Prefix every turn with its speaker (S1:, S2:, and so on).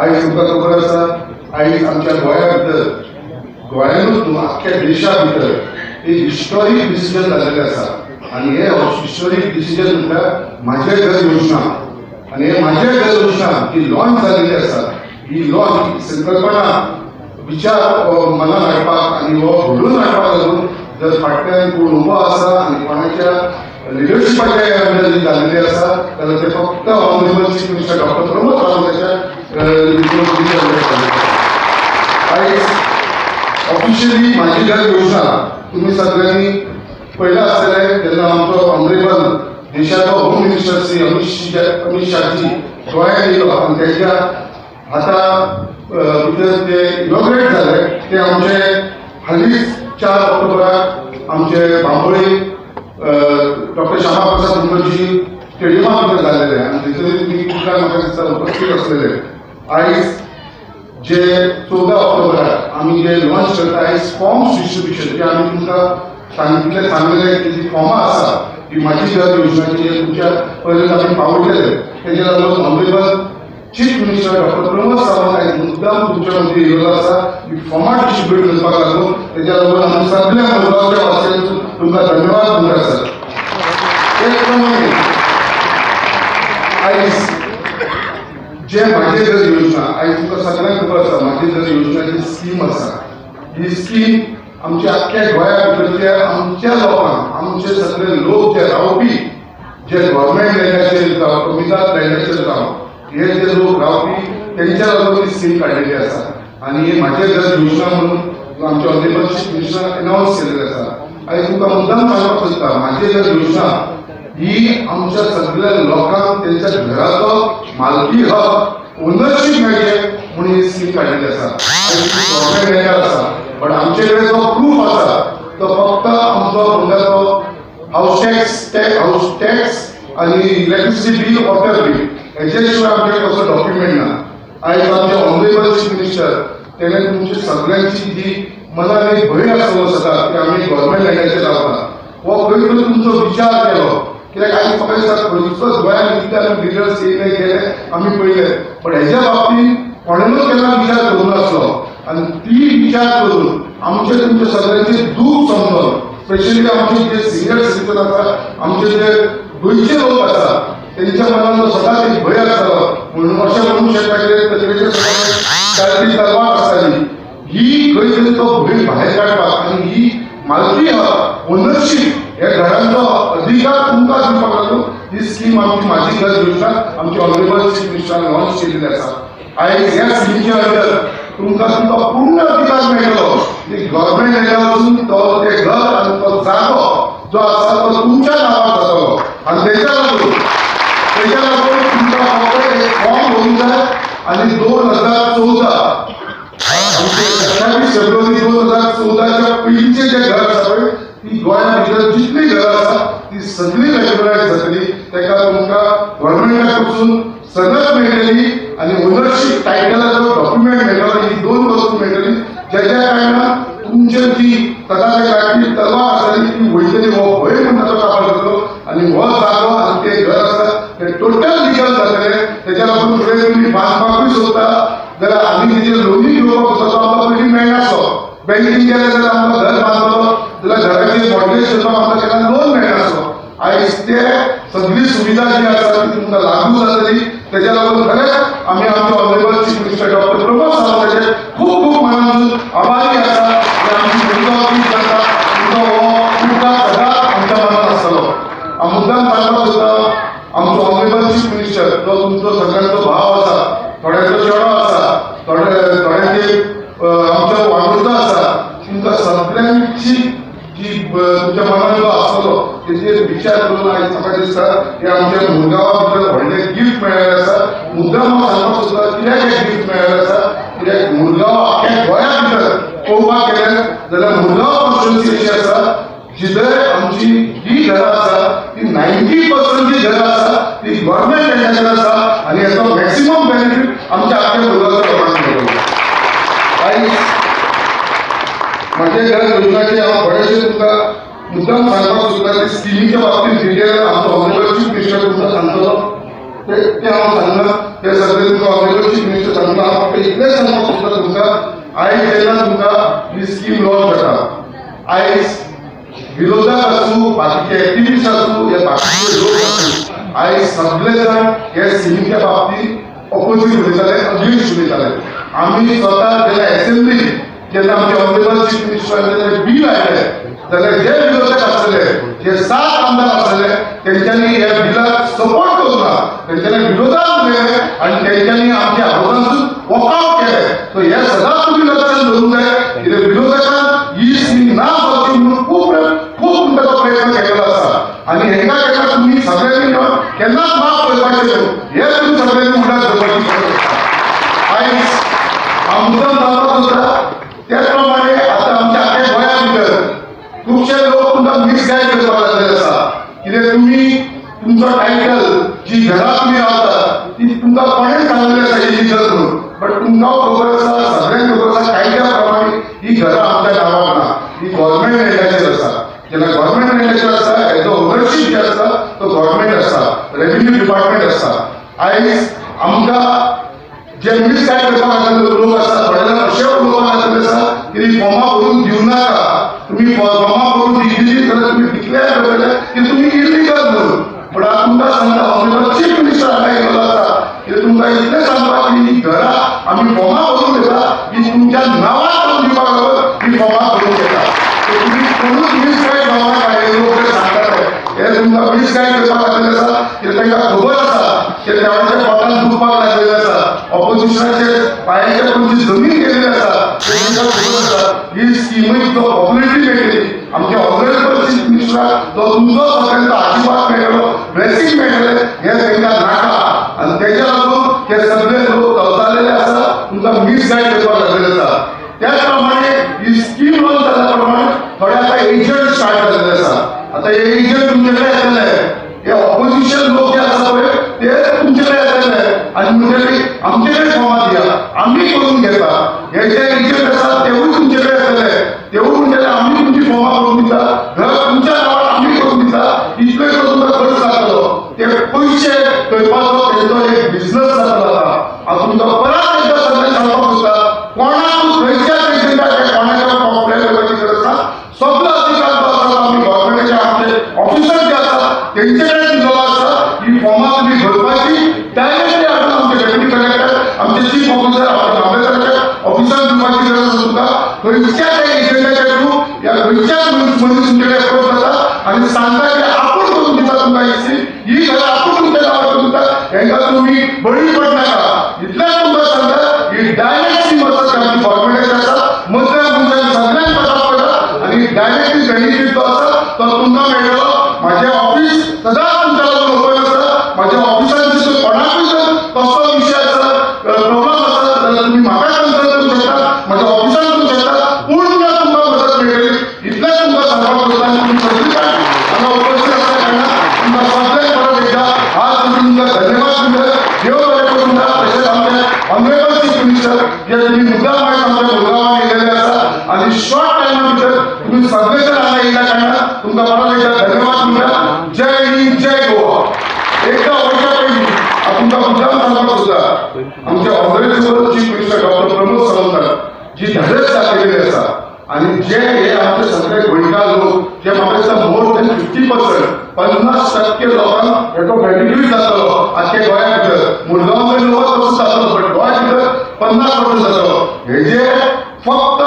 S1: आयज तुमकां खबर आसा आयज आमच्या गोंया भितर गोंयानूच न्हू आख्ख्या देशा भितर एक हिस्टॉरीक डिसिजन जाल्लेलें आसा आनी हे हिस्टॉरीक डिसिजन म्हणटा म्हाजें घर योजना आनी हे म्हाजें घर योजना ही लॉन्च जाल्लेली आसा. ही लॉन्च संकल्पना विचार मनात हाडपाक आनी हो घडोवन हाडपाक लागून जर फाटल्यान कोण उबो आसा आनी कोणाच्या लिडरशिपाच्या अंडर जाल्लेले आसा जाल्यार ते फक्त honourable chief minister doctor Pramod सावंताच्या आयज ऑफिशियली म्हाजी घर योजना तुम्ही सगळ्यांनी पळयला आसतलें जेन्ना आमचो ऑनरेबल देशाचो होम मिनिस्टर श्री अमित शाहजी गोंयांत येयलो आनी तेच्या हाता भितर ते इनॉग्रेट जाले ते आमचे हालींच 4 ऑक्टोबराक आमचे बांबोळी डॉक्टर श्यामा प्रसाद मुखर्जी स्टेडियमा भितर जाल्लेले आनी थंयसर तुमी खुबदां म्हाका दिसता उपस्थित आसलेले. आयज जे 14 ऑक्टोबराक आमी जे लॉन्च करता आयज फॉर्म्स डिस्ट्रिब्युशन जे आमी तुमकां सांगलेले की जी फॉर्मां आसा ही म्हाजी घर योजनाची तुमच्या पर्यंत आमी पावयलेले तेजे लागून honourable chief minister doctor Pramod Sawant आयज मुद्दाम तुमच्या मदीं येयल्लो आसा ही फॉर्मां डिस्ट्रिब्यूट करपाक लागून तेज्या लागून आमी सगळ्या मुद्दाच्या वाचून तुमकां धन्यवाद म्हणटा सर. तेच प्रमाणे आयज जे म्हाजे घर योजना आयज तुमकां सगळ्यांक खबर आसा म्हाजे घर योजनाची स्कीम आसा. ही स्कीम आमच्या आख्ख्या गोंया भितरच्या आमच्या लोकांक आमचे सगळे लोक जे रावपी जे गव्हर्मेंट लँडाचेर जावं कमिदाद लँडाचेर जावं हे जे लोक रावपी तेंच्या लागून ही स्कीम काडिल्ली आसा आनी हे म्हाजे घर योजना म्हणून आमचे ऑनरेबल चीफ मिनिस्टर अनाउन्स केल्लेले आसा. आयज तुमकां मुद्दाम सांगपाक सोदता म्हाजे घर योजना ही आमच्या सगळ्या लोकांक तेंच्या घराचो मालकी हक ओनरशीप मेळचे म्हणून ही स्कीम काडिल्ली आसा. गव्हर्मेंट लँडार आसा पण आमचे कडेन जो प्रूफ आसा तो फक्त आमचो फंडाचो हाऊस टॅक्स आनी इलेक्ट्रिसिटी बील वॉटर बील हेचे शिवाय आमचे कसलो डॉक्युमेंट ना. आयज आमचे ऑनरेबल चीफ मिनिस्टर तेणें तुमची सगळ्यांची जी मनान एक भंय आसलो सदां की आमी गव्हर्मेंट लँडाचेर रावता हो खंय तरी तुमचो विचार केलो कित्याक आयज म्हाका दिसता खंयचोच गोंयांत कितें लिडर्स येयले गेले आमी पळयले पण हेच्या बाबतींत कोणेनूच केन्ना विचार करूं नासलो आनी ती विचार करून आमचे तुमचे सगळ्यांचे दूख समजून स्पेशली आमचे जे सिनियर सिटीजन आसा आमचे जे गोंयचे लोक आसा तेंच्या मनान सदांच एक भंय आसतालो म्हणून अशें म्हणूंक शकता की तकलेचेर चालती तलवार आसताली ही खंय तरी तो भंय भायर काडपाक आनी ही मालकी हक ओनरशीप हे घरांचो अधिकार तुमकां दिवपाक लागून ही स्कीम आमची म्हाजी घर योजना आमची ऑनरेबल चीफ मिनिस्टरान लॉन्च केल्ली आसा. आयज ह्या स्किमीच्या अंडर तुमकां तुमकां पूर्ण अधिकार मेळटलो की गव्हर्मेंट लँडार वचून तो ते घर आनी तो जागो जो आसा तो तुमच्या नांवार जातलो आनी तेच्या लागून तुमकां फकत एक फॉर्म भरूंक जाय आनी 2014 आमचे 28 फेब्रुवारी 2014च्या पयलींचे जे घर आसा पळय ती गोंया भितर जितली घरां आसा ती सगळी रेग्युलायज जातली. तेका तुमकां गव्हर्मेंटा कडसून सनद मेळटली आनी ओनरशीप टायटलाचो डॉक्युमेंट मेळटलो. ही 2 वस्तू मेळटली ज्याच्या कारणान तुमचे जी तदाचे काडली तलवार आसतली ती वयतली हो भंय म्हणटा तो काबार जातलो आनी हो जागो आनी ते घर आसा ते टोटल लिगल जातले. तेच्या लागून फुडें तुमी बांदपाकूय सोदता जाल्यार आमी तेजेर लोनूय घेवपाक सोदता तो आमकां पयलीं मेळनासलो. बँकेन गेले जाल्यार आमकां घर बांदतलो जाल्यार घराचेर मॉर्गेज करपाक आमकां केन्ना लोन मेळनासलो. आयज ते सगळी सुविधा जी आसा ती तुमकां लागू जातली. तेच्या लागून खरेंच आमी आमचे honourable chief minister doctor Pramod सावंताचे खूब खूब मनापासून आभारी आसा की आमची गुंतवणूक करता तुमचो हो उपकार सदांच आमच्या मनात आसतलो. हांव मुद्दाम सांगपाक सोदता आमचो ऑनरेबल चीफ मिनिस्टर जो तुमचो सगळ्यांचो भाव आसा थोड्यांचो चेडो आसा थोड्यांचे आमचो वांगुडो आसा तुमकां सगळ्यांची जी तुमच्या मनात जो आसतलो तेजेर विचार करून आयज म्हाका दिसता की आमच्या मुरगांवा भितर व्हडलें गिफ्ट मेळ्ळेलें आसा. मुद्दाम हांव सांगपाक सोदता कित्याक हें गिफ्ट मेळ्ळेलें आसा कित्याक मुरगांव आख्ख्या गोंया भितर पळोवपाक गेले जाल्यार मुरगांव कॉन्स्टिट्युएन्सी अशी आसा जिथं आमची जी घरां आसा ती 90% जी घरां आसा ती गव्हर्मेंट लँडाचेर आसा आनी हेचो मॅक्सिमम बेनिफीट आमच्या आख्ख्या मुरगांवच्या लोकांक मेळटलो. आयज म्हाजे घर योजनाचे हांव थोडेशे तुमकां मुद्दाम सांगपाक सोदता की स्किमीच्या बाबतींत डिटेल आमचो ऑनरेबल चीफ मिनिस्टर तुमकां सांगतलो ते हांव सांगना ते सगळे तुमकां ऑनरेबल चीफ मिनिस्टर सांगता. आयज सगळे जण हे स्किमीच्या बाबतीत ऑपोजिट उलयताले, अगेन्स्ट उलयताले. आम्ही स्वतः जेन्ना असेंब्ली जेन्ना आमचे ऑनरेबल चीफ मिनिस्टरान बील आयले जाल्यार जे विरोधक आसले जे 7 आमदार आसले तेंच्यांनी ह्या बिलाक सपोर्ट करूना, तेंच्यांनी विरोधात उलयले आनी तेंच्यांनी आमच्या हावसांसून वॉकआउट केले. सो हे सदांच तुमी लक्षात दवरूंक जाय कित्याक विरोधकान ही स्कीम ना जावची म्हणून खूब म्हणटात प्रयत्न केलेलो आसा आनी हेका केन्ना तुमी सगळ्यांनी केन्नाच माफ करपाचें न्हू हे तुमी सगळ्यांनी म्हणटात दवरपाची गरज आसा. आयज आमदार जावपाक सुद्दां त्याच प्रमाणे आतां आमच्या आख्या गोंया भितर खुबशे लोक तुमकां मिसगायड करपाक लागलेले आसा. कित्याक तुमी तुमचो टायटल जी घरां तुमी रावता ती तुमकां कोणें सांगलेली आसा इलिगल म्हणून, बट तुमकां खबर आसा, सगळ्यांक खबर आसा कायद्या प्रमाणे ही घरां आमच्या नांवार ना, ही गव्हर्नमेंट लँडाचेर आसा. जेन्ना गव्हर्नमेंट लँडाचेर आसा हेजो ओनरशीप जे आसा तो गव्हर्नमेंट आसा, रेव्हेन्यू डिपार्टमेंट आसा. आयज आमकां जे मिसगायड करपाक लागलेले लोक आसा, थोडे जाण अशे उलोवपाक लागलेले आसा की फॉर्मां भरून दिवं नाका, तुम्ही फॉर्मां भरून दिली जाल्यार तुम्ही डिक्लेअर करतले की तुम्ही इलिगल म्हणून. पण आता तुमकां सांगता ऑनरेबल चीफ मिनिस्टर हांगा येयलो आसा की तुमकां इतलें सांगपाक की ही घरां आमी फॉर्मां भरून घेता ही तुमच्या नांवार करून दिवपाक लागून ही फॉर्मां भरून घेता. तुम्ही कोणूच मिसगायड जावं नाका. हे लोक जे सांगताले हे तुमकां मिसगायड करपाक लागलेले आसा कित्याक तांकां खबर आसा की देवाच्या पोटान दुखपाक लागलेले आसा. ऑपोजिशनाचे पांयाच्या कोणची जमीन गेलेली आसा ते तांकां खबर आसा. ही स्कीम जो पॉप्युलरिटी मेळटली आमच्या ऑनरेबल चीफ मिनिस्टराक जो तुमचो सगळ्यांचो आशिर्वाद मेळटलो, ब्लेसिंग मेळटले हे तांकां नाका आनी तेज्या लागून हे सगळे लोक तवसालेले आसा, तुमकां मिसगायड करपाक लागलेले आसा. त्याच प्रमाणे ही स्कीम लॉन्च जाल्या प्रमाणे थोडे आतां एजंट स्टार्ट जाल्ले आसा. आतां हे एजंट तुमचे कडेन येतले, हे ऑपोजिशन लोक जे आसा पळय ते तुमचे कडेन येतले आनी म्हणटले आमचे कडेन फॉर्मां दिया, आमी करून घेता. हे जे एजंट आसा तेवूय तुमचे कडेन येतले, तेवूय म्हणटले आमी तुमची फॉर्मां करून दिता, घर तुमच्या नांवार आमी करून दिता. इतले तो तुमकां खर्च जातलो, ते पयशे करपाचो तेंचो एक बिझनस जातलो. हांव तुमकां परत एकदां सगळें सांगपाक सोदता, कोणाकूच खंयच्याच एजंटाक कोणाच्या कंप्लेन करपाची गरज ना. सगळो अधिकार जो आसा तो आमी गव्हर्नमेंटाचे आमचे ऑफिसर जे आसा तेंचे कडेन दिलेलो आसा. ही फॉर्मां तुमी भरपाची डायरेक्टली हाडून आमचे डेप्युटी कलेक्टर, आमचे चीफ ऑफिसर, आमचे मामलेदाराच्या ऑफिसान दिवपाची गरज आसा. तुमकां खंयच्याच एजंटाच्या थ्रू या खंयच्याच मनीस तुमचे कडेन अप्रोच जाता आनी सांगता की आपूण करून दिता तुमकां ही घरां आपूण तुमच्या नांवार करून दिता, हेंकां तुमी बळी पडनाका. इतलेंच तुमकां सांगता ही डायरेक्ट स्कीम आसा ती आमची गव्हर्नमेंटाची आसा. मदल्या मनशांक सगळ्यांक पडटा पडटा आनी डायरेक्टली बेनिफीट जो आसा तो तुमकां मेळटलो. म्हाजें ऑफिस सदांच तुमच्या लागून ओपन आसा. म्हाज्या ऑफिसान जर कोणाकूय जर कसलो विशय आसा, प्रॉब्लम आसा जाल्यार तुमी म्हाका कन्सल्ट करूंक शकता, म्हाज्या ऑफिसान करूंक शकता, पूर्ण तुमकां मदत मेळटली. इतलेंच तुमकां सांगपाक सोदता. तुमी सगळीं जाण हांगा उपस्थित आसल्या कारणान तुमकां सगळ्यांक परत एकदां हात जोडून तुमकां धन्यवाद दिता. देव बरें करूं. तशेंच आमचे ऑनरेबल चीफ मिनिस्टर जे तुमी मुद्दाम आयज आमच्या मुरगांवान येयलेले आसा आनी शॉर्ट टायमा भितर तुमी सगळे जण हांगा येयल्या कारणान तुमकां परत एकदां धन्यवाद दिता. जय हिंद, जय गोवा. एकदा वर्षा पयलीं हांव तुमकां मुद्दाम सांगपाक सोदता, आमचे honourable chief minister doctor Pramod सावंतान जी धाडस दाखयलेली आसा आनी जे हे आमचे सगळे गोंयकार लोक जे म्हाका दिसता मोर दॅन 50%, 50% लोकांक हेचो बेनिफीट जातलो. आख्या गोंया भितर मुरगांव लोक तसो जातलो, बट गोंया भितर 50% जातलो. हेजे फक्त